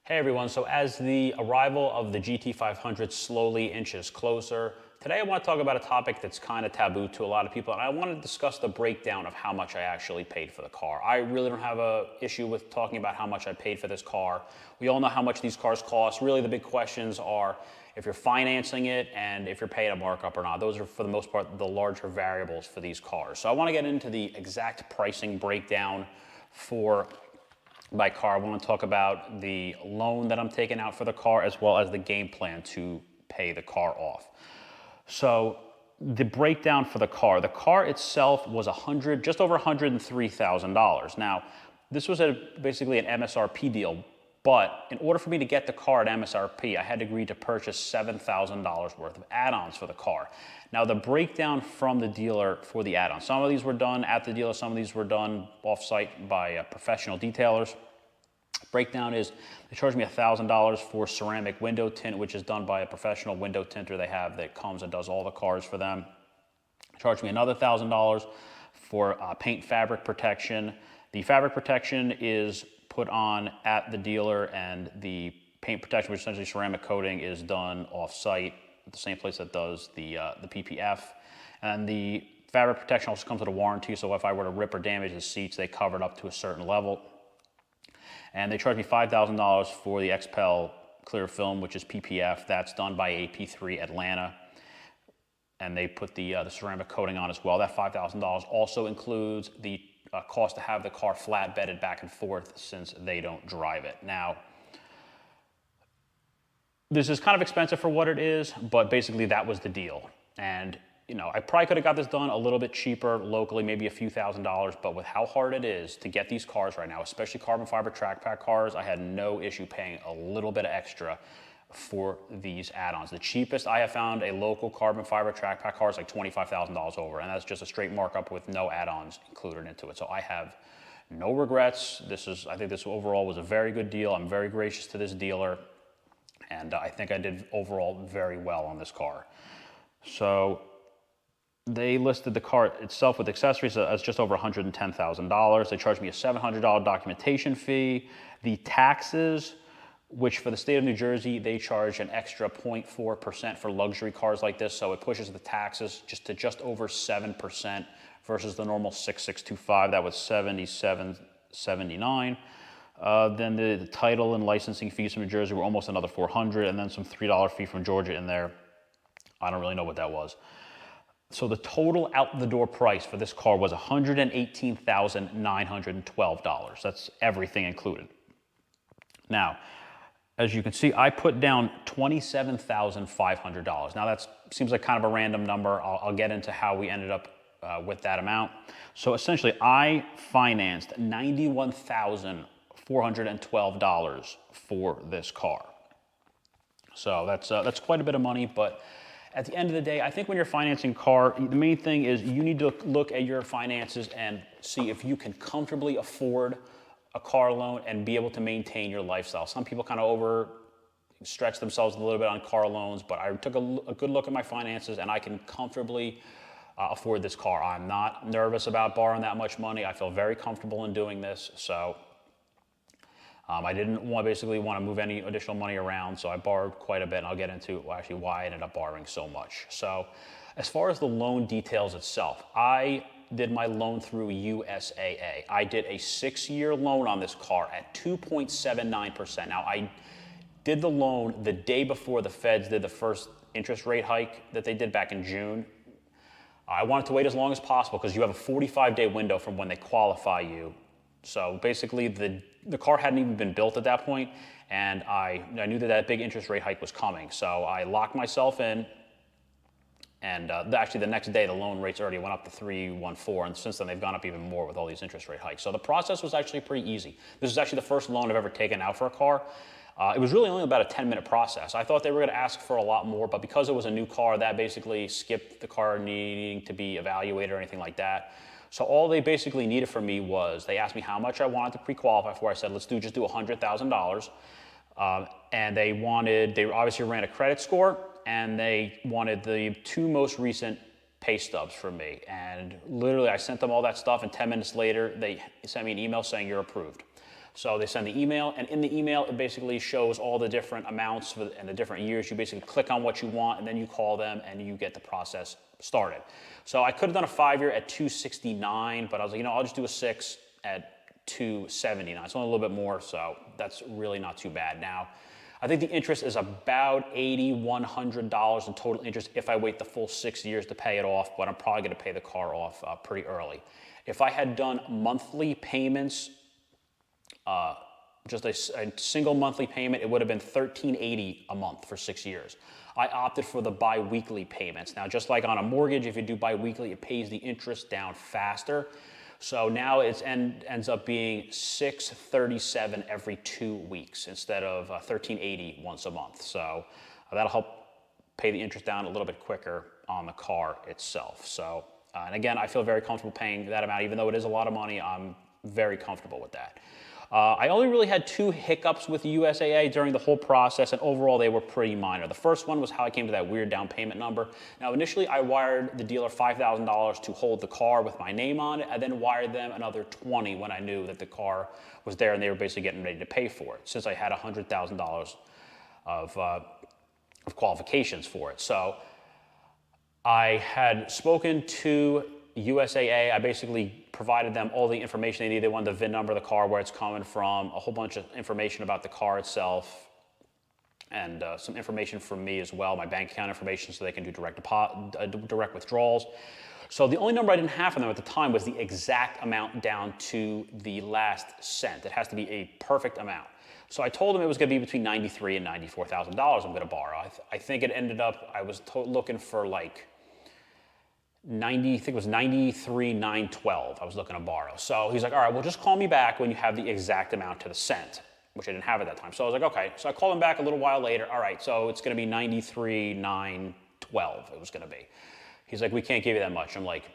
Hey everyone, so as the arrival of the GT500 slowly inches closer, today I want to talk about a topic that's kind of taboo to a lot of people, and I want to discuss the breakdown of how much I actually paid for the car. I really don't have an issue with talking about how much I paid for this car. We all know how much these cars cost. Really the big questions are if you're financing it and if you're paying a markup or not. Those are for the most part the larger variables for these cars. So I want to get into the exact pricing breakdown for my car. I want to talk about the loan that I'm taking out for the car as well as the game plan to pay the car off. So the breakdown for the car itself was just over $103,000. Now, this was basically an MSRP deal, but in order for me to get the car at MSRP, I had to agree to purchase $7,000 worth of add-ons for the car. Now, the breakdown from the dealer for the add-ons, some of these were done at the dealer, some of these were done off-site by professional detailers. Breakdown is they charged me $1,000 for ceramic window tint, which is done by a professional window tinter they have that comes and does all the cars for them. Charged me another $1,000 for paint fabric protection. The fabric protection is put on at the dealer, and the paint protection, which is essentially ceramic coating, is done off-site at the same place that does the PPF. And the fabric protection also comes with a warranty, so if I were to rip or damage the seats, they cover it up to a certain level. And they charged me $5,000 for the XPEL clear film, which is PPF. That's done by AP3 Atlanta. And they put the ceramic coating on as well. That $5,000 also includes the cost to have the car flatbedded back and forth since they don't drive it. Now, this is kind of expensive for what it is, but basically that was the deal. And you know, I probably could have got this done a little bit cheaper locally, maybe a few $1,000s, but with how hard it is to get these cars right now, especially carbon fiber track pack cars, I had no issue paying a little bit of extra for these add-ons. The cheapest I have found a local carbon fiber track pack car is like $25,000 over, and that's just a straight markup with no add-ons included into it. So I have no regrets. I think this overall was a very good deal. I'm very gracious to this dealer, and I think I did overall very well on this car. So they listed the car itself with accessories as just over $110,000. They charged me a $700 documentation fee. The taxes, which for the state of New Jersey, they charge an extra 0.4% for luxury cars like this, so it pushes the taxes just over 7% versus the normal 6,625. That was $77.79. Then the title and licensing fees from New Jersey were almost another $400, and then some $3 fee from Georgia in there. I don't really know what that was. So the total out the door price for this car was $118,912. That's everything included. Now, as you can see, I put down $27,500. Now that seems like kind of a random number. I'll get into how we ended up with that amount. So essentially, I financed $91,412 for this car. So that's quite a bit of money, but at the end of the day, I think when you're financing a car, the main thing is you need to look at your finances and see if you can comfortably afford a car loan and be able to maintain your lifestyle. Some people kind of overstretch themselves a little bit on car loans, but I took a good look at my finances and I can comfortably afford this car. I'm not nervous about borrowing that much money. I feel very comfortable in doing this, so I didn't basically want to move any additional money around, so I borrowed quite a bit, and I'll get into actually why I ended up borrowing so much. So as far as the loan details itself, I did my loan through USAA. I did a 6-year loan on this car at 2.79%. Now, I did the loan the day before the feds did the first interest rate hike that they did back in June. I wanted to wait as long as possible because you have a 45-day window from when they qualify you. So basically, the car hadn't even been built at that point, and I knew that big interest rate hike was coming. So I locked myself in, and actually the next day the loan rates already went up to 3.14, and since then they've gone up even more with all these interest rate hikes. So the process was actually pretty easy. This is actually the first loan I've ever taken out for a car. It was really only about a 10-minute process. I thought they were going to ask for a lot more, but because it was a new car, that basically skipped the car needing to be evaluated or anything like that. So all they basically needed from me was, they asked me how much I wanted to pre-qualify for. I said, let's just do $100,000. And they obviously ran a credit score, and they wanted the 2 most recent pay stubs from me. And literally I sent them all that stuff, and 10 minutes later, they sent me an email saying you're approved. So they send the email, and in the email, it basically shows all the different amounts and the different years. You basically click on what you want, and then you call them, and you get the process started. So I could have done a 5-year at $269, but I was like, I'll just do a 6 at $279. It's only a little bit more, so that's really not too bad. Now, I think the interest is about $8,100 in total interest if I wait the full 6 years to pay it off, but I'm probably going to pay the car off pretty early. If I had done monthly payments, just a single monthly payment, it would have been $1,380 a month for 6 years. I opted for the bi-weekly payments. Now, just like on a mortgage, if you do bi-weekly, it pays the interest down faster. So now it ends up being $637 every 2 weeks instead of $1,380 once a month. So that'll help pay the interest down a little bit quicker on the car itself. So, and again, I feel very comfortable paying that amount. Even though it is a lot of money, I'm very comfortable with that. I only really had 2 hiccups with USAA during the whole process, and overall they were pretty minor. The first one was how I came to that weird down payment number. Now, initially I wired the dealer $5,000 to hold the car with my name on it. I then wired them another $20 when I knew that the car was there and they were basically getting ready to pay for it, since I had $100,000 of qualifications for it. So I had spoken to USAA. I basically provided them all the information they needed. They wanted the VIN number of the car, where it's coming from, a whole bunch of information about the car itself, and some information from me as well, my bank account information, so they can do direct withdrawals. So the only number I didn't have from them at the time was the exact amount down to the last cent. It has to be a perfect amount. So I told them it was going to be between $93,000 and $94,000 I'm going to borrow. I think it ended up, I was looking for like I think it was $93,912 I was looking to borrow. So he's like, all right, well, just call me back when you have the exact amount to the cent, which I didn't have at that time. So I was like, okay. So I called him back a little while later. All right, so it's going to be $93,912 it was going to be. He's like, we can't give you that much. I'm like,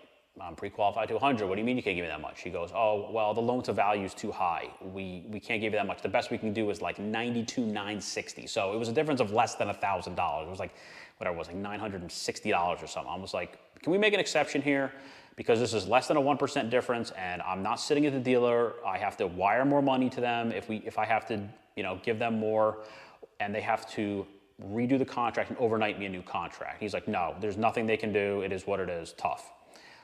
I'm pre-qualified to 100. What do you mean you can't give me that much? He goes, oh, well, the loan to value is too high. We can't give you that much. The best we can do is like $92,960. So it was a difference of less than $1,000. It was like, whatever it was, like $960 or something. I was like, can we make an exception here? Because this is less than a 1% difference, and I'm not sitting at the dealer. I have to wire more money to them if I have to, give them more, and they have to redo the contract and overnight me a new contract. He's like, no, there's nothing they can do. It is what it is, tough.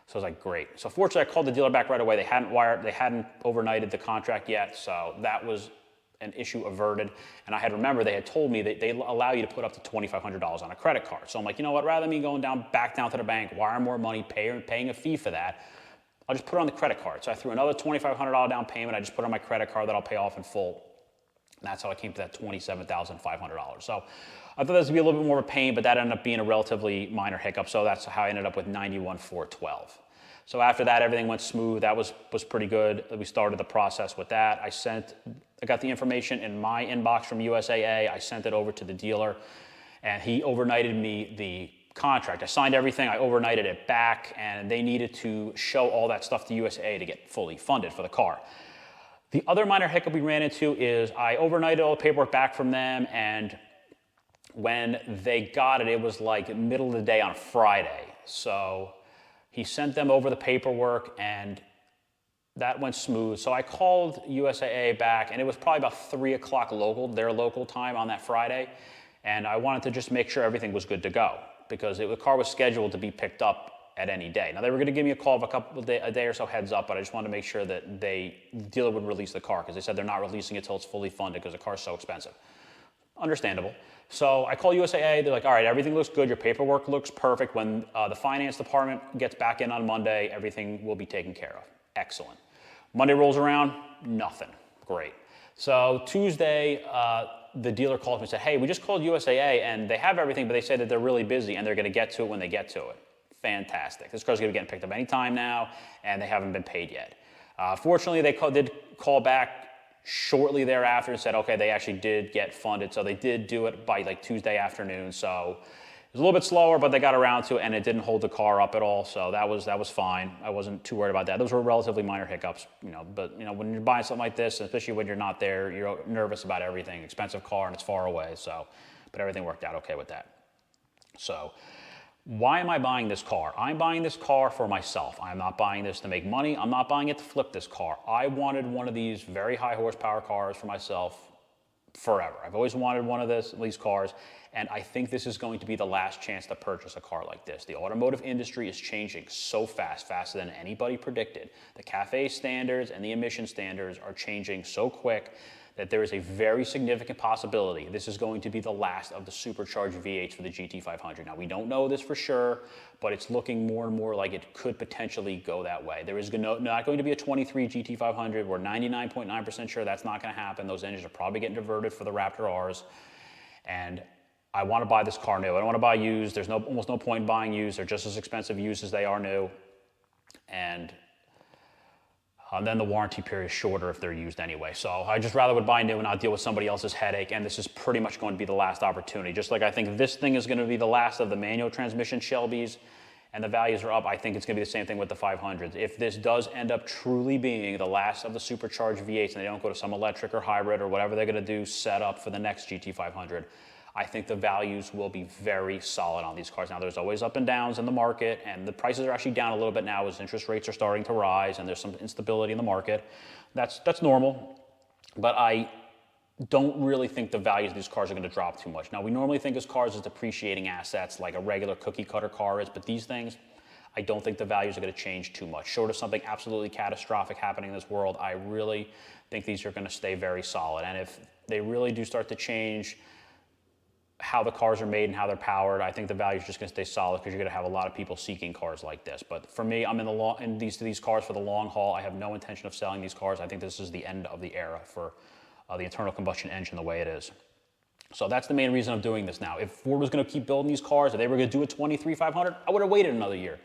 So I was like, great. So fortunately, I called the dealer back right away. They hadn't overnighted the contract yet, so that was an issue averted. And I had remembered they had told me that they allow you to put up to $2,500 on a credit card. So I'm like, you know what, rather than me going back down to the bank, wiring more money, paying a fee for that, I'll just put it on the credit card. So I threw another $2,500 down payment. I just put it on my credit card that I'll pay off in full. And that's how I came to that $27,500. So I thought that was gonna be a little bit more of a pain, but that ended up being a relatively minor hiccup. So that's how I ended up with $91,412. So after that, everything went smooth. That was pretty good. We started the process with that. I got the information in my inbox from USAA. I sent it over to the dealer, and he overnighted me the contract. I signed everything. I overnighted it back, and they needed to show all that stuff to USAA to get fully funded for the car. The other minor hiccup we ran into is I overnighted all the paperwork back from them, and when they got it, it was like middle of the day on Friday. So he sent them over the paperwork, and that went smooth. So I called USAA back, and it was probably about 3 o'clock their local time on that Friday. And I wanted to just make sure everything was good to go, because the car was scheduled to be picked up at any day. Now, they were going to give me a call of a day or so heads up, but I just wanted to make sure that the dealer would release the car, because they said they're not releasing it until it's fully funded because the car's so expensive. Understandable. So I call USAA. They're like, all right, everything looks good. Your paperwork looks perfect. When the finance department gets back in on Monday, everything will be taken care of. Excellent. Monday rolls around, nothing. Great. So Tuesday, the dealer called me and said, hey, we just called USAA, and they have everything, but they say that they're really busy, and they're going to get to it when they get to it. Fantastic. This car's going to be getting picked up anytime now, and they haven't been paid yet. Fortunately, they did call back shortly thereafter and said, okay, they actually did get funded. So they did do it by like Tuesday afternoon. So it was a little bit slower, but they got around to it, and it didn't hold the car up at all. So that was fine. I wasn't too worried about that. Those were relatively minor hiccups, but when you're buying something like this, especially when you're not there, you're nervous about everything. Expensive car, and it's far away. So, but everything worked out okay with that. So Why am I buying this car? I'm buying this car for myself. I'm not buying this to make money. I'm not buying it to flip this car. I wanted one of these very high horsepower cars for myself forever. I've always wanted one of these cars, and I think this is going to be the last chance to purchase a car like this. The automotive industry is changing so fast, faster than anybody predicted. The CAFE standards and the emission standards are changing so quick that there is a very significant possibility this is going to be the last of the supercharged V8s for the GT500. Now, we don't know this for sure, but it's looking more and more like it could potentially go that way. There is not going to be a 23 GT500. We're 99.9% sure that's not going to happen. Those engines are probably getting diverted for the Raptor Rs. And I want to buy this car new. I don't want to buy used. There's almost no point in buying used. They're just as expensive used as they are new. And then the warranty period is shorter if they're used anyway. So I just rather would buy new and not deal with somebody else's headache. And this is pretty much going to be the last opportunity. Just like I think this thing is going to be the last of the manual transmission Shelbys and the values are up, I think it's going to be the same thing with the 500s. If this does end up truly being the last of the supercharged V8s and they don't go to some electric or hybrid or whatever they're going to do set up for the next GT500, I think the values will be very solid on these cars. Now, there's always up and downs in the market, and the prices are actually down a little bit now as interest rates are starting to rise and there's some instability in the market. That's normal, but I don't really think the values of these cars are going to drop too much. Now, we normally think of cars as depreciating assets like a regular cookie cutter car is, but these things, I don't think the values are going to change too much. Short of something absolutely catastrophic happening in this world, I really think these are going to stay very solid. And if they really do start to change how the cars are made and how they're powered, I think the value is just going to stay solid because you're going to have a lot of people seeking cars like this. But for me, I'm in these cars for the long haul. I have no intention of selling these cars. I think this is the end of the era for the internal combustion engine the way it is. So that's the main reason I'm doing this now. If Ford was going to keep building these cars, if they were going to do a 23 500, I would have waited another year.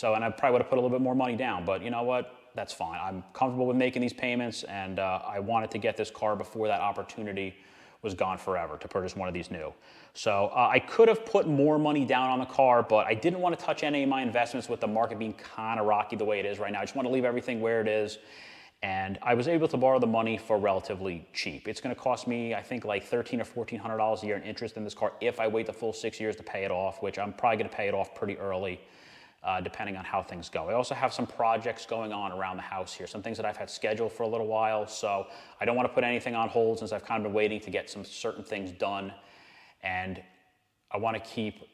And I probably would have put a little bit more money down. But you know what? That's fine. I'm comfortable with making these payments, and I wanted to get this car before that opportunity was gone forever to purchase one of these new. So I could have put more money down on the car, but I didn't want to touch any of my investments with the market being kind of rocky the way it is right now. I just want to leave everything where it is. And I was able to borrow the money for relatively cheap. It's going to cost me, I think, like $1,300 or $1,400 a year in interest in this car if I wait the full 6 years to pay it off, which I'm probably going to pay it off pretty early, depending on how things go. I also have some projects going on around the house here, some things that I've had scheduled for a little while, so I don't want to put anything on hold since I've kind of been waiting to get some certain things done, and I want to keep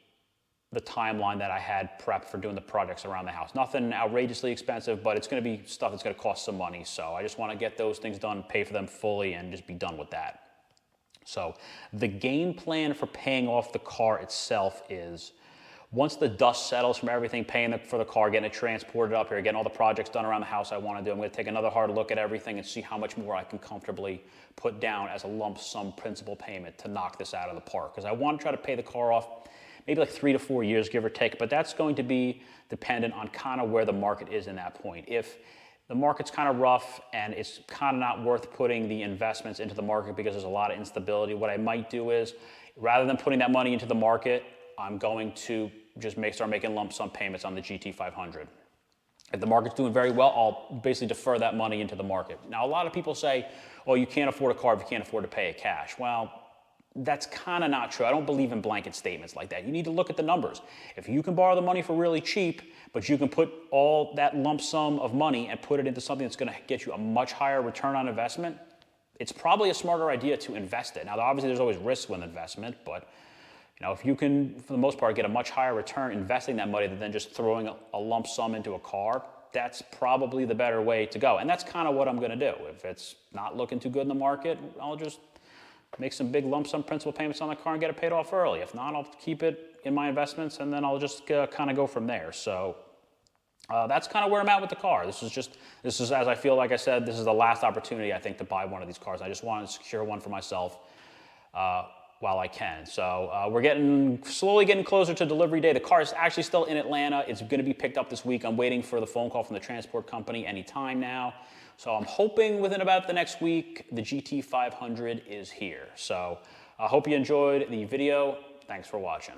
the timeline that I had prepped for doing the projects around the house. Nothing outrageously expensive, but it's going to be stuff that's going to cost some money, so I just want to get those things done, pay for them fully, and just be done with that. So the game plan for paying off the car itself is, once the dust settles from everything, paying for the car, getting it transported up here, getting all the projects done around the house I want to do, I'm going to take another hard look at everything and see how much more I can comfortably put down as a lump sum principal payment to knock this out of the park. Because I want to try to pay the car off maybe like 3 to 4 years, give or take, but that's going to be dependent on kind of where the market is in that point. If the market's kind of rough and it's kind of not worth putting the investments into the market because there's a lot of instability, what I might do is, rather than putting that money into the market, I'm going to just start making lump sum payments on the GT500. If the market's doing very well, I'll basically defer that money into the market. Now, a lot of people say, oh, you can't afford a car if you can't afford to pay it cash. Well, that's kind of not true. I don't believe in blanket statements like that. You need to look at the numbers. If you can borrow the money for really cheap, but you can put all that lump sum of money and put it into something that's going to get you a much higher return on investment, it's probably a smarter idea to invest it. Now, obviously, there's always risks with investment, but if you can, for the most part, get a much higher return investing that money than just throwing a lump sum into a car, that's probably the better way to go. And that's kind of what I'm going to do. If it's not looking too good in the market, I'll just make some big lump sum principal payments on the car and get it paid off early. If not, I'll keep it in my investments, and then I'll just kind of go from there. So that's kind of where I'm at with the car. This is, as I feel like I said, this is the last opportunity, I think, to buy one of these cars. I just want to secure one for myself while I can. So we're slowly getting closer to delivery day. The car is actually still in Atlanta. It's going to be picked up this week. I'm waiting for the phone call from the transport company anytime now. So I'm hoping within about the next week, the GT500 is here. So I hope you enjoyed the video. Thanks for watching.